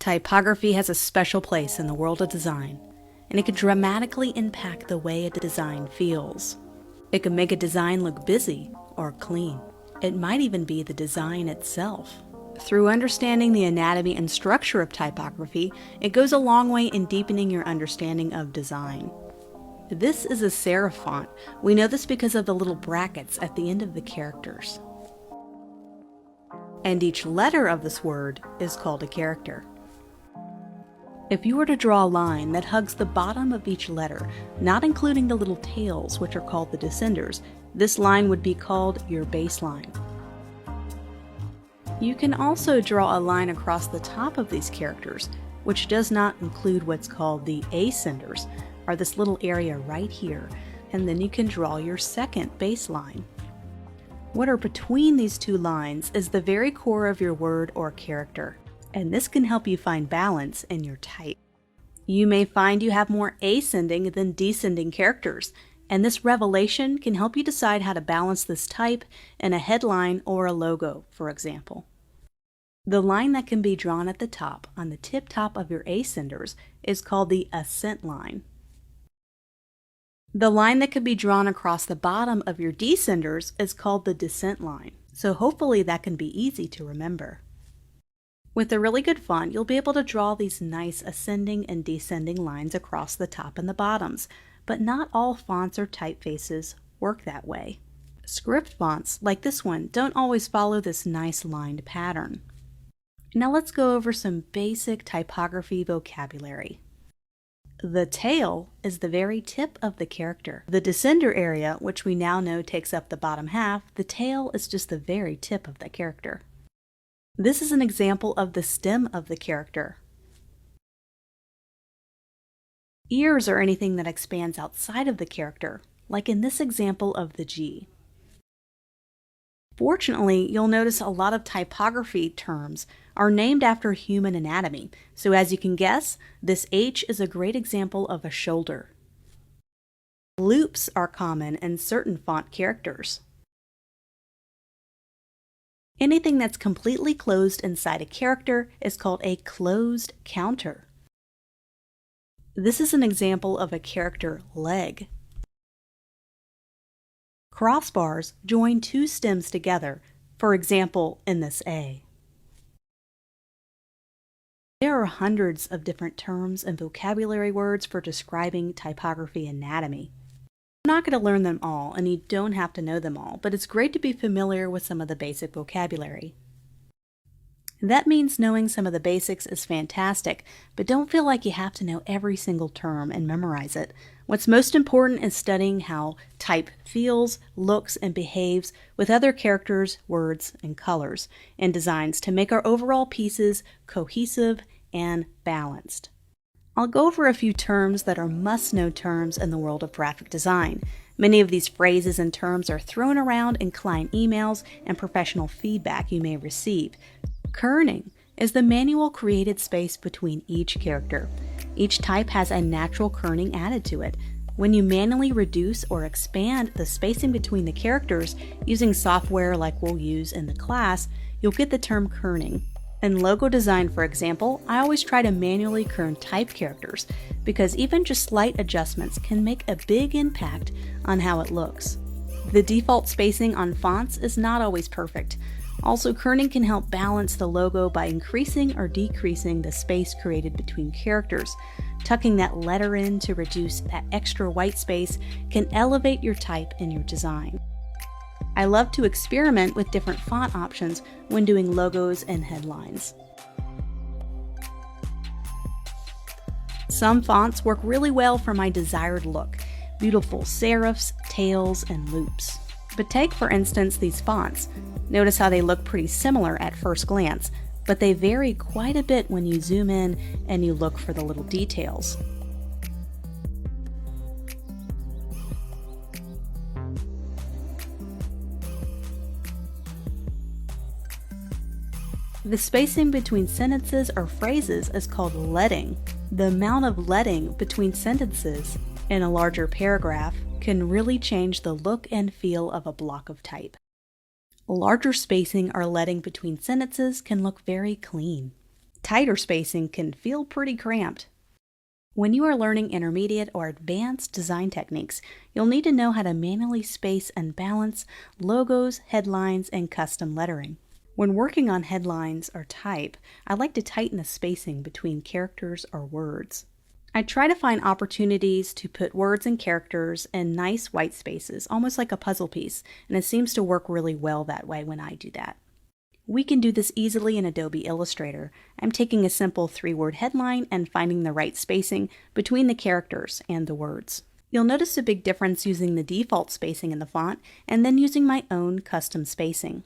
Typography has a special place in the world of design, and it can dramatically impact the way a design feels. It can make a design look busy or clean. It might even be the design itself. Through understanding the anatomy and structure of typography, it goes a long way in deepening your understanding of design. This is a serif font. We know this because of the little brackets at the end of the characters. And each letter of this word is called a character. If you were to draw a line that hugs the bottom of each letter, not including the little tails, which are called the descenders, this line would be called your baseline. You can also draw a line across the top of these characters, which does not include what's called the ascenders, or this little area right here, and then you can draw your second baseline. What are between these two lines is the very core of your word or character, and this can help you find balance in your type. You may find you have more ascending than descending characters, and this revelation can help you decide how to balance this type in a headline or a logo, for example. The line that can be drawn at the top on the tip top of your ascenders is called the ascent line. The line that can be drawn across the bottom of your descenders is called the descent line, so hopefully that can be easy to remember. With a really good font, you'll be able to draw these nice ascending and descending lines across the top and the bottoms, but not all fonts or typefaces work that way. Script fonts, like this one, don't always follow this nice lined pattern. Now let's go over some basic typography vocabulary. The tail is the very tip of the character. The descender area, which we now know takes up the bottom half, the tail is just the very tip of the character. This is an example of the stem of the character. Ears are anything that expands outside of the character, like in this example of the G. Fortunately, you'll notice a lot of typography terms are named after human anatomy, so as you can guess, this H is a great example of a shoulder. Loops are common in certain font characters. Anything that's completely closed inside a character is called a closed counter. This is an example of a character leg. Crossbars join two stems together, for example, in this A. There are hundreds of different terms and vocabulary words for describing typography anatomy. I'm not going to learn them all, and you don't have to know them all, but it's great to be familiar with some of the basic vocabulary. That means knowing some of the basics is fantastic, but don't feel like you have to know every single term and memorize it. What's most important is studying how type feels, looks, and behaves with other characters, words, and colors in designs to make our overall pieces cohesive and balanced. I'll go over a few terms that are must-know terms in the world of graphic design. Many of these phrases and terms are thrown around in client emails and professional feedback you may receive. Kerning is the manual created space between each character. Each type has a natural kerning added to it. When you manually reduce or expand the spacing between the characters using software like we'll use in the class, you'll get the term kerning. In logo design, for example, I always try to manually kern type characters because even just slight adjustments can make a big impact on how it looks. The default spacing on fonts is not always perfect. Also, kerning can help balance the logo by increasing or decreasing the space created between characters. Tucking that letter in to reduce that extra white space can elevate your type in your design. I love to experiment with different font options when doing logos and headlines. Some fonts work really well for my desired look, beautiful serifs, tails, and loops. But take, for instance, these fonts. Notice how they look pretty similar at first glance, but they vary quite a bit when you zoom in and you look for the little details. The spacing between sentences or phrases is called leading. The amount of leading between sentences in a larger paragraph can really change the look and feel of a block of type. Larger spacing or leading between sentences can look very clean. Tighter spacing can feel pretty cramped. When you are learning intermediate or advanced design techniques, you'll need to know how to manually space and balance logos, headlines, and custom lettering. When working on headlines or type, I like to tighten the spacing between characters or words. I try to find opportunities to put words and characters in nice white spaces, almost like a puzzle piece, and it seems to work really well that way when I do that. We can do this easily in Adobe Illustrator. I'm taking a simple 3-word headline and finding the right spacing between the characters and the words. You'll notice a big difference using the default spacing in the font and then using my own custom spacing.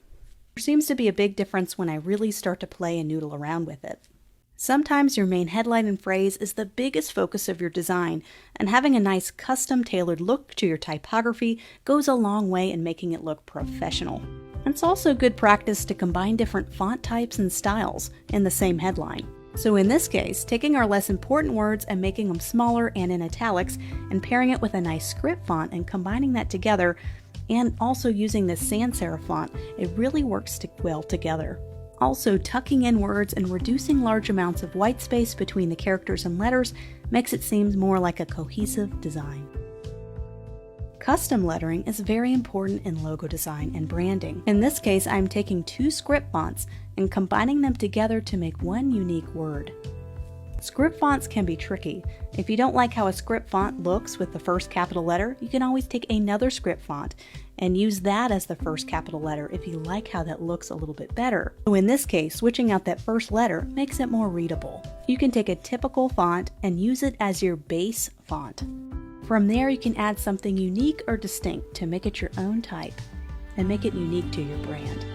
There seems to be a big difference when I really start to play and noodle around with it. Sometimes your main headline and phrase is the biggest focus of your design, and having a nice custom-tailored look to your typography goes a long way in making it look professional. It's also good practice to combine different font types and styles in the same headline. So in this case, taking our less important words and making them smaller and in italics, and pairing it with a nice script font and combining that together, and also using this sans serif font, it really works well together. Also, tucking in words and reducing large amounts of white space between the characters and letters makes it seem more like a cohesive design. Custom lettering is very important in logo design and branding. In this case, I'm taking 2 script fonts and combining them together to make one unique word. Script fonts can be tricky. If you don't like how a script font looks with the first capital letter, you can always take another script font and use that as the first capital letter if you like how that looks a little bit better. So in this case, switching out that first letter makes it more readable. You can take a typical font and use it as your base font. From there, you can add something unique or distinct to make it your own type and make it unique to your brand.